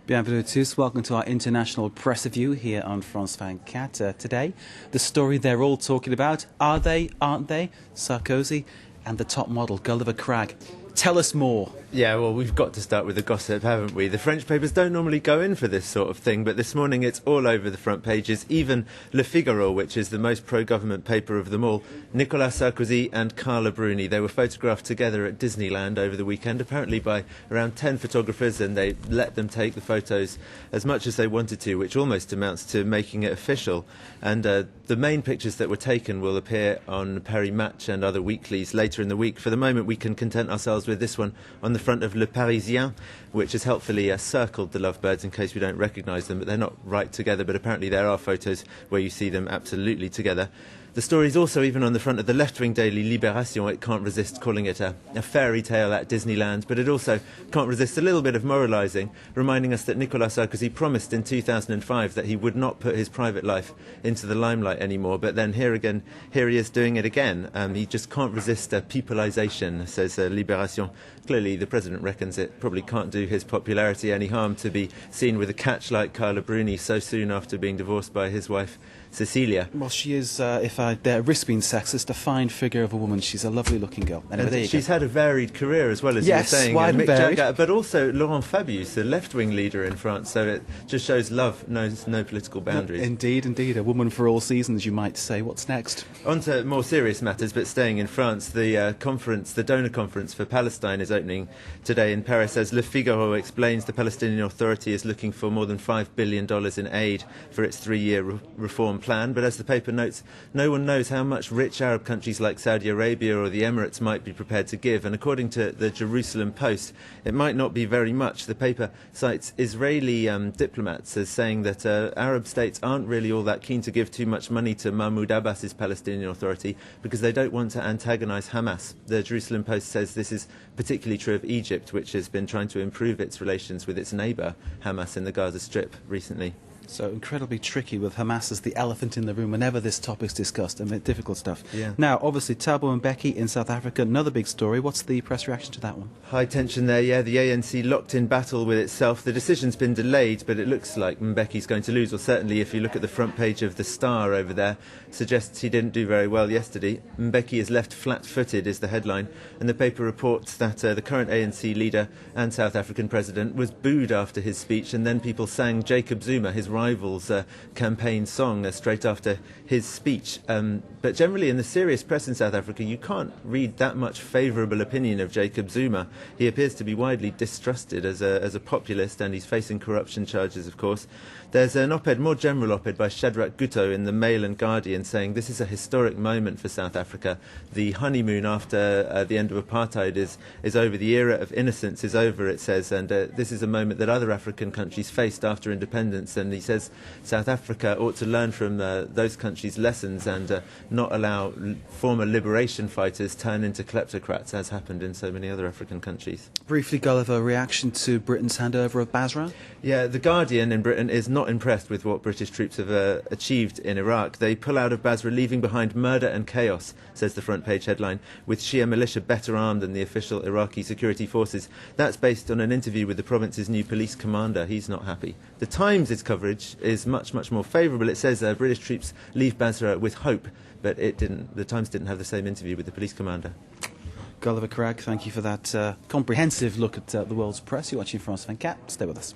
Bienvenue tous. Welcome to our international press review here on France 24. Today, the story they're all talking about, are they, aren't they? Sarkozy and the top model, Gulliver Cragg. Tell us more. Yeah, well, we've got to start with the gossip, haven't we? The French papers don't normally go in for this sort of thing, but this morning it's all over the front pages. Even Le Figaro, which is the most pro-government paper of them all, Nicolas Sarkozy and Carla Bruni, they were photographed together at Disneyland over the weekend, apparently by around 10 photographers, and they let them take the photos as much as they wanted to, which almost amounts to making it official. And the main pictures that were taken will appear on Paris Match and other weeklies later in the week. For the moment, we can content ourselves with this one on the front of Le Parisien, which has helpfully circled the lovebirds in case we don't recognise them, but they're not right together, but apparently there are photos where you see them absolutely together. The story is also even on the front of the left-wing daily Libération. It can't resist calling it a fairy tale at Disneyland, but it also can't resist a little bit of moralising, reminding us that Nicolas Sarkozy promised in 2005 that he would not put his private life into the limelight anymore, but then here he is doing it again. He just can't resist peopleisation, says Libération. Clearly, the president reckons it probably can't do his popularity any harm to be seen with a catch like Carla Bruni so soon after being divorced by his wife, Cecilia. Well, she is, if I dare risk being sexist, a fine figure of a woman. She's a lovely looking girl. Anyway, she's had a varied career as well, as yes, you were saying. Wide and Mick varied. Jagger, but also Laurent Fabius, the left-wing leader in France. So it just shows love knows no political boundaries. Indeed. A woman for all seasons, you might say. What's next? On to more serious matters, but staying in France, the donor conference for Palestine is opening today in Paris. As Le Figaro explains, the Palestinian Authority is looking for more than $5 billion in aid for its three-year reform plan. But as the paper notes, no one knows how much rich Arab countries like Saudi Arabia or the Emirates might be prepared to give. And according to the Jerusalem Post, it might not be very much. The paper cites Israeli diplomats as saying that Arab states aren't really all that keen to give too much money to Mahmoud Abbas's Palestinian Authority because they don't want to antagonise Hamas. The Jerusalem Post says this is particularly true of Egypt, which has been trying to improve its relations with its neighbour, Hamas, in the Gaza Strip recently. So incredibly tricky with Hamas as the elephant in the room whenever this topic's discussed. I mean, difficult stuff. Yeah. Now, obviously, Thabo Mbeki in South Africa, another big story. What's the press reaction to that one? High tension there, yeah. The ANC locked in battle with itself. The decision's been delayed, but it looks like Mbeki's going to lose. Or certainly, if you look at the front page of The Star over there, suggests he didn't do very well yesterday. Mbeki is left flat-footed, is the headline. And the paper reports that the current ANC leader and South African president was booed after his speech, and then people sang Jacob Zuma, his rival's campaign song, straight after his speech. But generally in the serious press in South Africa, you can't read that much favourable opinion of Jacob Zuma. He appears to be widely distrusted as a populist, and he's facing corruption charges, of course. There's an op-ed, more general op-ed, by Shadrach Gutto in the Mail and Guardian saying this is a historic moment for South Africa. The honeymoon after the end of apartheid is over. The era of innocence is over, it says, and this is a moment that other African countries faced after independence. And he says South Africa ought to learn from those countries' lessons and not allow former liberation fighters turn into kleptocrats, as happened in so many other African countries. Briefly, Gulliver, reaction to Britain's handover of Basra? Yeah, The Guardian in Britain is not impressed with what British troops have achieved in Iraq. They pull out of Basra, leaving behind murder and chaos, says the front page headline, with Shia militia better armed than the official Iraqi security forces. That's based on an interview with the province's new police commander. He's not happy. The Times' coverage is much more favourable. It says British troops leave Basra with hope, but it didn't. The Times didn't have the same interview with the police commander. Gulliver Cragg, thank you for that comprehensive look at the world's press. You're watching France 24. Stay with us.